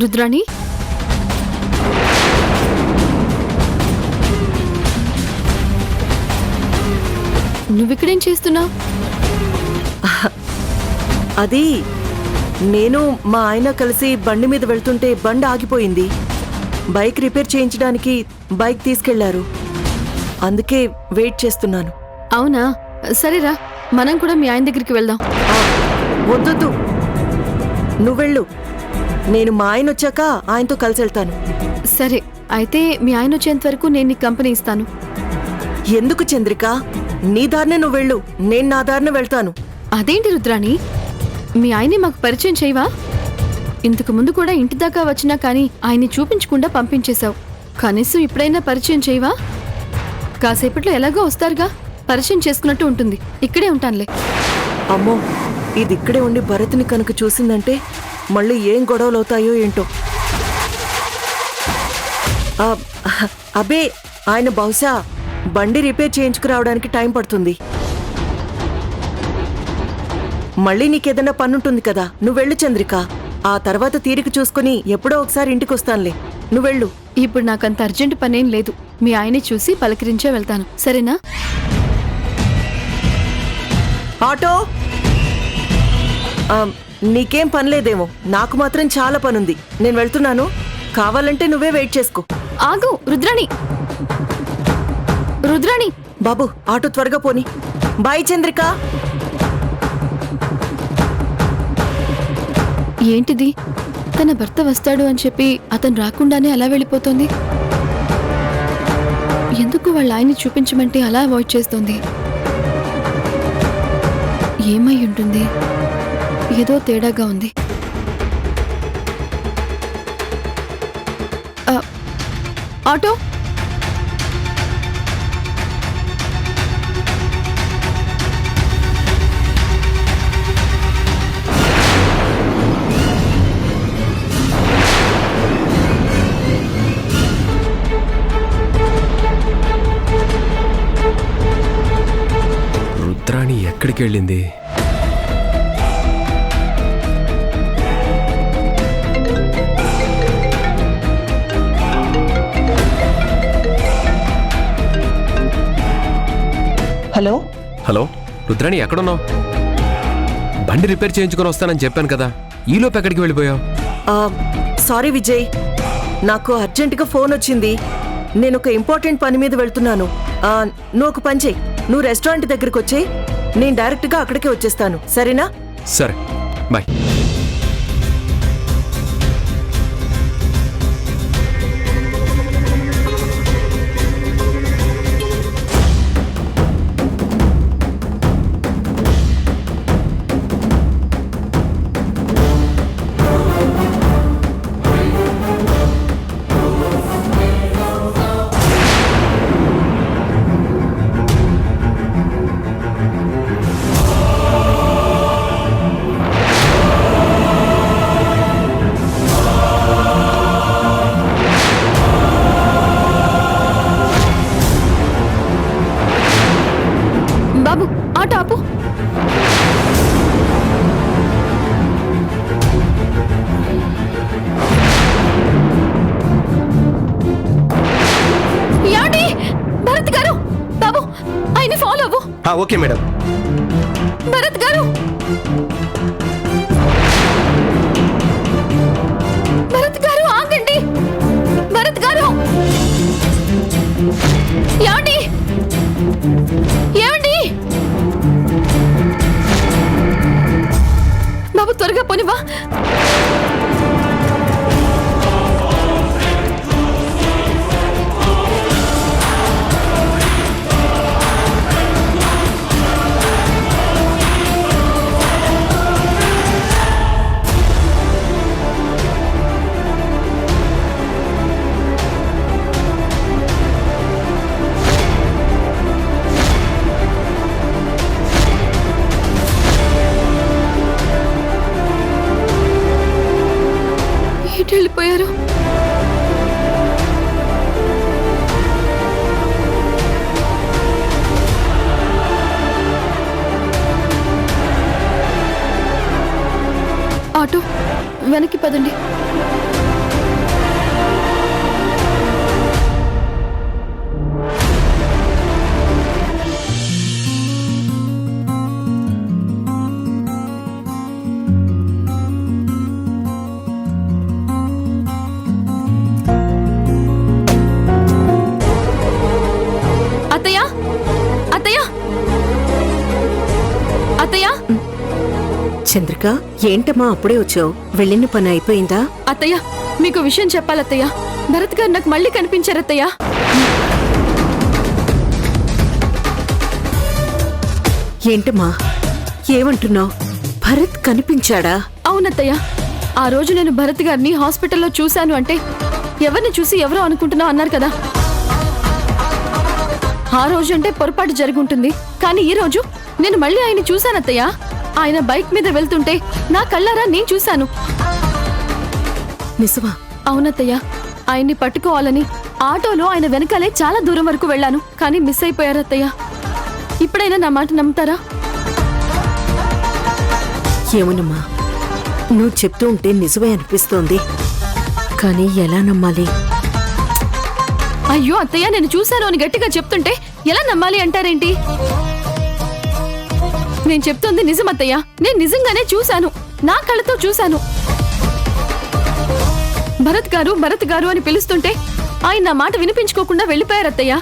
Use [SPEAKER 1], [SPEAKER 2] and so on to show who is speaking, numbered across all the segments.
[SPEAKER 1] రుద్రాణి, నువ్విక్కడేం చేస్తున్నావు?
[SPEAKER 2] అది నేను మా ఆయన కలిసి బండి మీద వెళ్తుంటే బండి ఆగిపోయింది. బైక్ రిపేర్ చేయించడానికి బైక్ తీసుకెళ్లారు. అందుకే వెయిట్ చేస్తున్నాను.
[SPEAKER 1] అవునా, సరేరా, మనం కూడా మీ ఆయన దగ్గరికి వెళ్దాం.
[SPEAKER 2] వద్దొద్దు, నువ్వెళ్ళు. నేను మా ఆయన వచ్చాక ఆయనతో కలిసి వెళ్తాను.
[SPEAKER 1] సరే, అయితే మీ ఆయన వచ్చేంత వరకు నేను నీకు కంపెనీ ఇస్తాను.
[SPEAKER 2] ఎందుకు చంద్రిక? నీ దారినే నువ్వెళ్ళు, నేను నా దారిన వెళ్తాను.
[SPEAKER 1] అదేంటి రుద్రాణి, మీ ఆయన్ని మాకు పరిచయం చేయవా? ఇంతకు ముందు కూడా ఇంటి దాకా వచ్చినా కానీ ఆయన్ని చూపించకుండా పంపించేశావు. కనీసం ఇప్పుడైనా పరిచయం చేయవా? కాసేపట్లో ఎలాగో వస్తారుగా, పరిచయం చేసుకున్నట్టు ఉంటుంది. ఇక్కడే ఉంటానులే.
[SPEAKER 2] అమ్మో, ఇది ఇక్కడే ఉండి భరత్ని కనుక చూసిందంటే మళ్ళీ ఏం గొడవలు అవుతాయో ఏంటో. అబే, ఆయన బహుశా బండి రిపేర్ చేయించుకురావడానికి టైం పడుతుంది. మళ్ళీ నీకేదన్నా పనుంటుంది కదా, నువ్వెళ్ళు చంద్రిక. ఆ తర్వాత తీరిక చూసుకుని ఎప్పుడో ఒకసారి ఇంటికి వస్తానులే, నువ్వెళ్ళు.
[SPEAKER 1] ఇప్పుడు నాకంత అర్జెంట్ పనేం లేదు. మీ ఆయన్ని చూసి పలకరించే వెళ్తాను, సరేనా?
[SPEAKER 2] ఆటో, నీకేం పనిలేదేమో, నాకు మాత్రం చాలా పనుంది. నేను వెళ్తున్నాను, కావాలంటే నువ్వే వెయిట్ చేసుకో.
[SPEAKER 1] ఆగు రుద్రాణి, రుద్రాణి.
[SPEAKER 2] బాబు, ఆటో త్వరగా పోని. బాయ్ చంద్రిక.
[SPEAKER 1] ఏంటిది, తన భర్త వస్తాడు అని చెప్పి అతను రాకుండానే అలా వెళ్ళిపోతుంది. ఎందుకు వాళ్ళ ఆయన్ని చూపించమంటే అలా అవాయిడ్ చేస్తుంది? ఏమై ఉంటుంది? ఏదో తేడాగా ఉంది. ఆటో,
[SPEAKER 3] రుద్రాణి ఎక్కడికి వెళ్ళింది?
[SPEAKER 2] హలో
[SPEAKER 3] హలో, రుద్రాణి ఎక్కడున్నావు? బండి రిపేర్ చేయించుకొని వస్తానని చెప్పాను కదా, ఈలోపు ఎక్కడికి వెళ్ళిపోయావు?
[SPEAKER 2] సారీ విజయ్, నాకు అర్జెంటుగా ఫోన్ వచ్చింది. నేను ఒక ఇంపార్టెంట్ పని మీద వెళ్తున్నాను. నువ్వు ఒక పని చెయ్యి, నువ్వు రెస్టారెంట్ దగ్గరికి వచ్చేయి, నేను డైరెక్ట్గా అక్కడికే వచ్చేస్తాను, సరేనా?
[SPEAKER 3] సరే, బాయ్.
[SPEAKER 1] బాబు, ఆటో ఆపు. యాండి, భరత్ గారు, బాబు ఆయన్ని ఫాలో అవ్వు.
[SPEAKER 3] Okay madam.
[SPEAKER 1] భరత్ గారు, భరత్ గారు ఆగండి. భరత్ గారు, యాండి, ఏమండి? బాబు త్వరగా పోనివా. ఎటు వెళ్ళిపోయారు? ఆటో, వెనక్కి పదండి.
[SPEAKER 2] చంద్రిక, ఏంటమ్మా అప్పుడే వచ్చావు? వెళ్ళిన పని అయిపోయిందా?
[SPEAKER 1] అత్తయ్య, మీకు విషయం చెప్పాలత్తయ్య. భరత్ గారు నాకు మళ్ళీ కనిపించారత్తయ్య.
[SPEAKER 2] ఏంటమ్మా ఏమంటున్నావు? భరత్ కనిపించాడా?
[SPEAKER 1] అవునత్తయ్య, ఆ రోజు నేను భరత్ గారిని హాస్పిటల్లో చూశాను అంటే ఎవరిని చూసి ఎవరో అనుకుంటున్నావు అన్నారు కదా. ఆ రోజు అంటే పొరపాటు జరుగుంటుంది, కానీ ఈ రోజు నేను మళ్ళీ ఆయన్ని చూశానత్తయ్య. ఆయన బైక్ మీద వెళ్తుంటే నా కళ్ళారా నేను చూశాను.
[SPEAKER 2] నిజమా?
[SPEAKER 1] అవునత్తయ్య, ఆయన్ని పట్టుకోవాలని ఆటోలో ఆయన వెనకాలే చాలా దూరం వరకు వెళ్ళాను, కానీ మిస్ అయిపోయారత్తయ్య. ఇప్పుడైనా నా మాట నమ్ముతారా?
[SPEAKER 2] ఏమోనమ్మా, నువ్వు చెప్తూ ఉంటే నిజమే అనిపిస్తోంది, కానీ ఎలా నమ్మాలి?
[SPEAKER 1] అయ్యో అత్తయ్య, నేను చూశాను అని గట్టిగా చెప్తుంటే ఎలా నమ్మాలి అంటారేంటి? నేను చెప్తుంది నిజం అత్తయ్య. నేను నిజంగానే చూశాను, నా కళ్ళతో చూశాను. భరత్ గారు భరత్ గారు అని పిలుస్తుంటే ఆయన నా మాట వినిపించుకోకుండా వెళ్ళిపోయారు అత్తయ్య.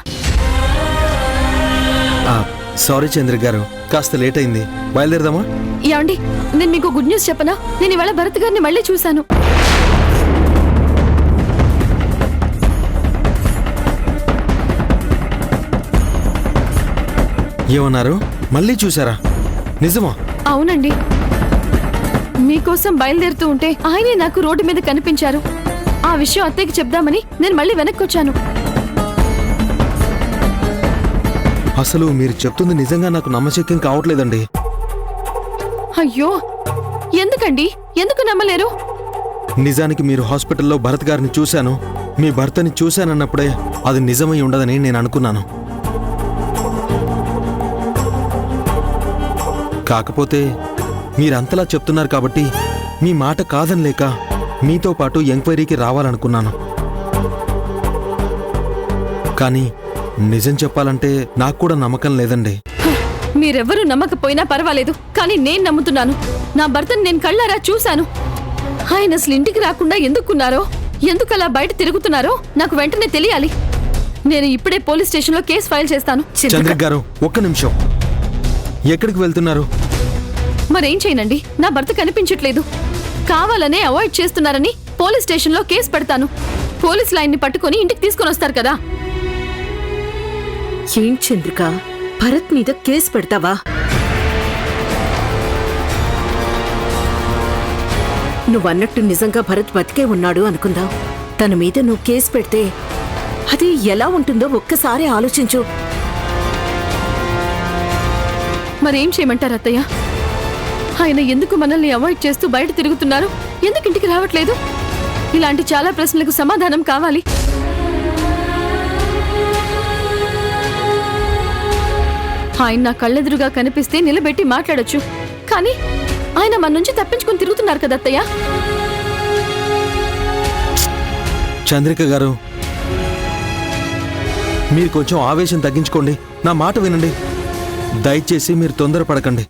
[SPEAKER 4] సారీ చంద్ర గారు, కాస్త లేట్ అయింది, బయలుదేరదామా?
[SPEAKER 1] ఏమండి, నేను మీకు గుడ్ న్యూస్ చెప్పనా? నేను ఇవాళ భరత్ గారిని మళ్ళీ చూశాను.
[SPEAKER 4] ఏమన్నారు? మళ్ళీ చూసారా? నిజమా?
[SPEAKER 1] అవునండి, మీకోసం బయలుదేరుతూ ఉంటే ఆయనే నాకు రోడ్డు మీద కనిపించారు. ఆ విషయం అత్తయ్యకి చెప్దామని నేను మళ్ళీ వెనక్కి వచ్చాను.
[SPEAKER 4] అసలు మీరు చెప్తుంది నిజంగా నాకు నమ్మశక్యం కావట్లేదండి.
[SPEAKER 1] అయ్యో, ఎందుకండి? ఎందుకు నమ్మలేరు?
[SPEAKER 4] నిజానికి మీరు హాస్పిటల్లో భరత్ గారిని చూశాను, మీ భర్తని చూశానన్నప్పుడే అది నిజమై ఉండదని నేను అనుకున్నాను. కాకపోతే మీరంతలా చెప్తున్నారు కాబట్టి మీ మాట కాదనిలేక మీతో పాటు ఎంక్వైరీకి రావాలనుకున్నాను. కానీ నిజం చెప్పాలంటే నాకు కూడా నమ్మకం లేదండి.
[SPEAKER 1] మీరెవ్వరూ నమ్మకపోయినా పర్వాలేదు, కానీ నేను నమ్ముతున్నాను. నా భర్తను నేను కళ్ళారా చూశాను. ఆయన అసలు ఇంటికి రాకుండా ఎందుకున్నారో, ఎందుకలా బయట తిరుగుతున్నారో నాకు వెంటనే తెలియాలి. నేను ఇప్పుడే పోలీస్ స్టేషన్లో కేసు ఫైల్ చేస్తాను.
[SPEAKER 4] చంద్రిక గారు, ఒక్క నిమిషం. ఎక్కడికి వెళ్తున్నారు?
[SPEAKER 1] మరేం చేయనండి, నా భర్త కనిపించట్లేదు. కావాలనే అవాయిడ్ చేస్తున్నారని పోలీస్ స్టేషన్లో కేసు పెడతాను. పోలీసులు ఆయన్ని పట్టుకొని ఇంటికి తీసుకొని వస్తారు కదా.
[SPEAKER 2] ఏం చంద్రిక, భరత్ మీద కేసు పెడతావా? నువ్వన్నట్టు నిజంగా భరత్ బతికే ఉన్నాడు అనుకుందాం. తన మీద నువ్వు కేసు పెడితే అది ఎలా ఉంటుందో ఒక్కసారి ఆలోచించు.
[SPEAKER 1] మరేం చేయమంటారు అత్తయ్య? ఆయన ఎందుకు మనల్ని అవాయిడ్ చేస్తూ బయట తిరుగుతున్నారు? ఎందుకు ఇంటికి రావట్లేదు? ఇలాంటి చాలా ప్రశ్నలకు సమాధానం కావాలి. ఆయన నా కళ్ళెదురుగా కనిపిస్తే నిలబెట్టి మాట్లాడొచ్చు, కానీ ఆయన మన నుంచి తప్పించుకుని తిరుగుతున్నారు కదా అత్తయ్య.
[SPEAKER 4] చంద్రిక గారు, మీరు కొంచెం ఆవేశం తగ్గించుకోండి, నా మాట వినండి. దయచేసి మీరు తొందరపడకండి.